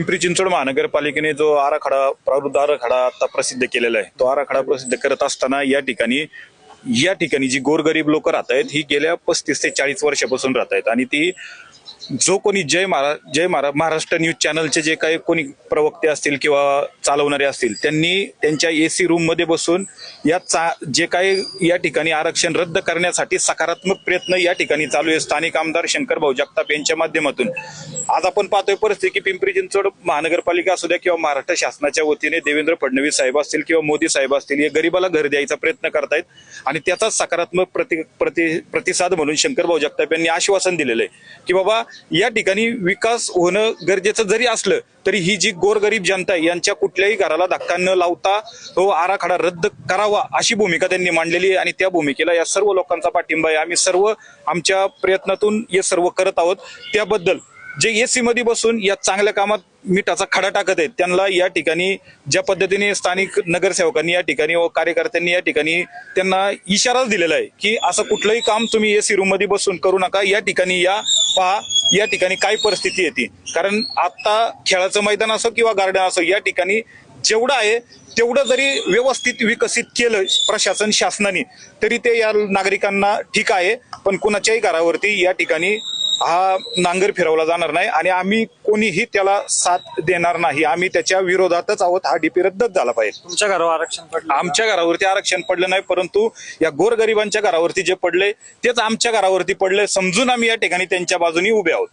पिंपरी चिंचवड महानगरपालिकेने जो आराखडा प्रारूप आराखडा आता प्रसिद्ध केलेला आहे, तो आराखडा प्रसिद्ध करत असताना या ठिकाणी जी गोरगरीब लोक राहत आहेत ही गेल्या 35 ते 40 वर्षापासून राहत आहेत आणि ती जो कोणी जय महाराष्ट्र न्यूज चॅनलचे जे काही कोणी प्रवक्ते असतील किंवा चालवणारे असतील त्यांनी त्यांच्या एसी रूम मध्ये बसून जे काही या ठिकाणी आरक्षण रद्द करण्यासाठी सकारात्मक प्रयत्न या ठिकाणी चालू आहे स्थानिक आमदार शंकर भाऊ जगताप यांच्या माध्यमातून। आज आपण पाहतोय परिस्थिती की पिंपरी चिंचवड महानगरपालिका असू द्या किंवा महाराष्ट्र शासनाच्या वतीने देवेंद्र फडणवीस साहेब असतील किंवा मोदी साहेब असतील, हे गरीबाला घर द्यायचा प्रयत्न करतायत आणि त्याचाच सकारात्मक प्रतिसाद म्हणून शंकर भाऊ जगताप यांनी आश्वासन दिलेलं आहे की बाबा या ठिकाणी विकास होणं गरजेचं जरी असलं तरी ही जी गोरगरीब जनता आहे यांच्या कुठल्याही घराला धक्का न लावता तो आराखडा रद्द करावा अशी भूमिका त्यांनी मांडलेली आहे आणि त्या भूमिकेला या सर्व लोकांचा पाठिंबा आहे। आम्ही सर्व आमच्या प्रयत्नातून हे सर्व करत आहोत। त्याबद्दल जे एसी मध्ये बसून या चांगल्या कामात मिठाचा खडा टाकत आहेत त्यांना या ठिकाणी ज्या पद्धतीने स्थानिक नगरसेवकांनी या ठिकाणी व कार्यकर्त्यांनी या ठिकाणी त्यांना इशाराच दिलेला आहे की असं कुठलंही काम तुम्ही एसी रूम मध्ये बसून करू नका, या ठिकाणी या पहा या ठिकाणी काय परिस्थिती येते। कारण आता खेळाचं मैदान असो किंवा गार्डन असो या ठिकाणी जेवढं आहे तेवढं जरी व्यवस्थित विकसित केलं प्रशासन शासनाने तरी ते या नागरिकांना ठीक आहे, पण कुणाच्याही घरावरती या ठिकाणी हा नांगर फिरवला जाणार नाही आणि आम्ही कोणीही त्याला साथ देणार नाही। आम्ही त्याच्या विरोधातच आहोत। हा डीपी रद्दच झाला पाहिजे। तुमच्या घरावर आरक्षण पडलं? आमच्या घरावरती आरक्षण पडलं नाही, परंतु या गोरगरिबांच्या घरावरती जे पडले तेच आमच्या घरावरती पडले समजून आम्ही या ठिकाणी त्यांच्या बाजूने उभे आहोत।